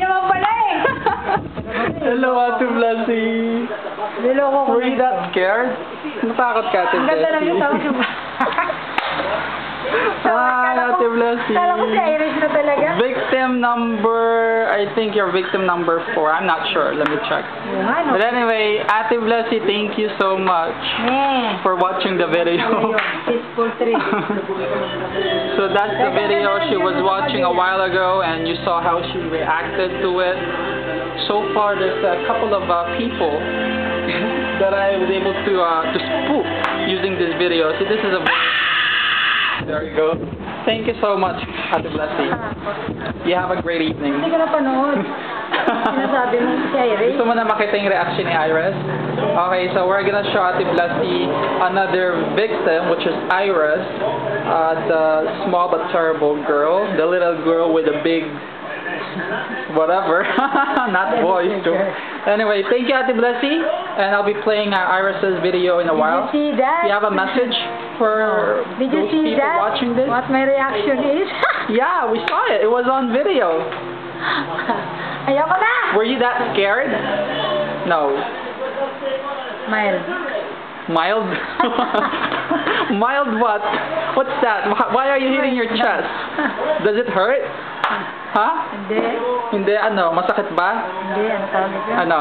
naman pala eh. Hello, Ate Blassie. Niloko ko. Were you that scared? Natakot ka, Ate Ang ganda lang yung tawag Blassie. mo. Hi, Ate Blassie. Kala ko si Irish na talaga. Victim number, I think you're victim number 4. I'm not sure. Let me check. Oo nga, no? But anyway, Ate Blassie, thank you so much for watching the video. Peaceful trip. So that's the video she was watching a while ago, and you saw how she reacted to it. So far, there's a couple of people that I was able to spoof using this video. See, this is a... There you go. Thank you so much, Ate Blassie. You have a great evening. Hindi ko napanood. Sinasabi mo si Iris. Gusto mo na makita yung reaction ni Iris? Okay, so we're gonna show Ate Blassie another victim, which is Iris, the small but terrible girl, the little girl with a big whatever, not voice. Anyway, thank you, Ate Blassie, and I'll be playing Iris's video in a while. Did you see that? You have a message for Did you those see people that? watching this? What my reaction is? Yeah, we saw it. It was on video. Ayoko na! Were you that scared? No. Mild. Mild? Mild what? What's that? Why are you hitting your chest? Does it hurt? Huh? Hindi. Hindi, ano? Masakit ba? Hindi, ano tawag ito? Ano?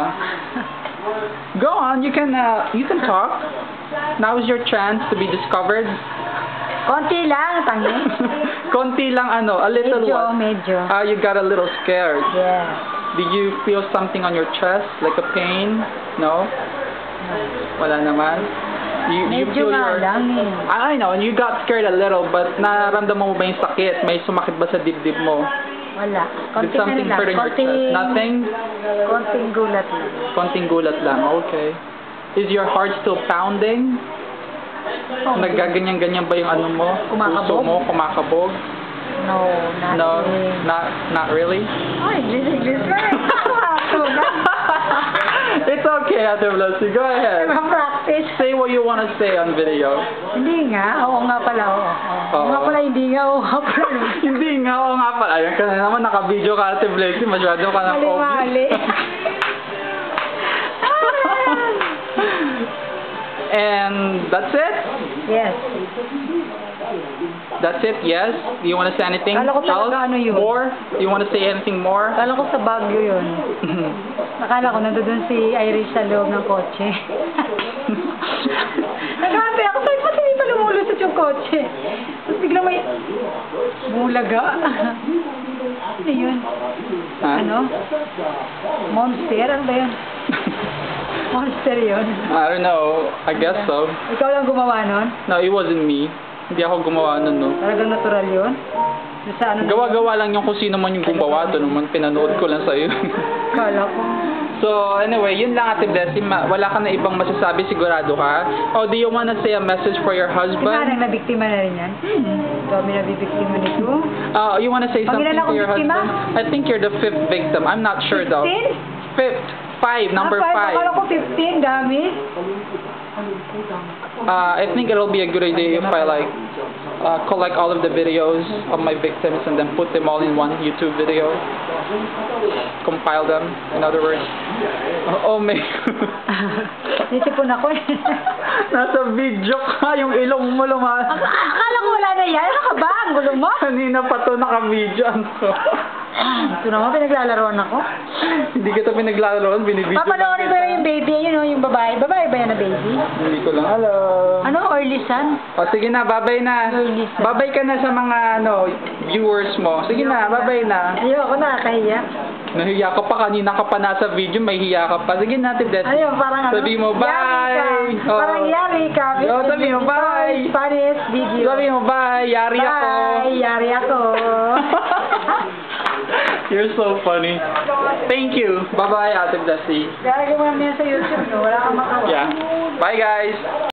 Go on, you can talk. Now is your chance to be discovered. Konti lang, tangi. Konti lang ano, a little Medyo, what? medyo. You got a little scared. Yeah. Did you feel something on your chest, like a pain? No? Wala naman? You Medyo feel nga lang eh. I know, you got scared a little, but naramdaman mo ba yung sakit? May sumakit ba sa dibdib mo? Wala. Did Konti something na hurt in lang. your chest? Nothing? Konting gulat lang. Konting gulat lang, okay. Is your heart still pounding? Naggaganyan-ganyan ba yung ano mo? Kumakabog? Puso mo? Kumakabog? No, not No, really. not really? Ay, English lang. It's okay, Ate Blassie. Go ahead. practice. Say what you want to say on video. Hindi nga. Oo nga pala. Oo. Oo nga pala, hindi nga. Oo nga pala. Hindi nga, oo nga pala. Ayan ka na naman, naka-video ka, Ate Blassie. Masyado ka na Mali-mali. And that's it? Yes. That's it, yes? Do you want to say anything Kala ko talaga ano yun. more? Do you want to say anything more? Akala ko sa Baguio yun. Akala ko nandun si Irish sa loob ng kotse. Nagkampi ako. Saan ba't hindi pa lumulusot yung kotse? Tapos biglang may bulaga. Ano yun? Huh? Ano? Monster? Ano ba yun? Monster yun. I don't know. I guess so. Ikaw lang gumawa nun? No, it wasn't me. Hindi ako gumawa nun, no? Talagang natural yun? Sa ano? Gawa-gawa lang yung kung sino man yung gumawa doon. Naman pinanood ko lang sa'yo. Kala ko. So, anyway, yun lang, Ate Blassie. Wala ka na ibang masasabi, sigurado ka? Oh, do you wanna say a message for your Tingnan, husband? nabiktima na rin yan. Dami na bibiktima nito. You wanna say Pag something ilan to akong your biktima? husband? I think you're the 5th victim. I'm not sure, though. 15? 5th. 5, number 5. Akala ko 15, dami. I think it'll be a good idea if I collect all of the videos of my victims and then put them all in one YouTube video. Compile them, in other words. Oh, may... Nisipon ako eh. Nasa video ka, yung ilong mo lumalas. Akala ko wala na yan. Ano ka ba? Ang gulo mo? Kanina pa to naka-video. Ito naman, pinaglalaroan ako. Hindi kita pinaglalaroan, binibideo. Papanoorin ko yung baby, yun o, yung babae. Babae ba yan na baby? Hindi ko lang alam. Ano, early son? O sige na, babay na. Early son. Babay ka na sa mga viewers mo. Sige na, babay na. Ayoko na, kahiya. Nahiya ka pa, kanina ka pa nasa video, may hiya ka pa. Sige na, Tibet. Ayun, parang ano? Sabi mo, bye! Yari ka. Oh. Parang yari ka. Yo, sabi mo, bye! Spanish video. Sabi mo, bye! Yari ako. Bye! Yari ako. You're so funny. Thank you. Bye-bye, Ate Blassie. Lalagyan mo naman yan sa YouTube, no? Wala kang makawa. Yeah. Bye, guys.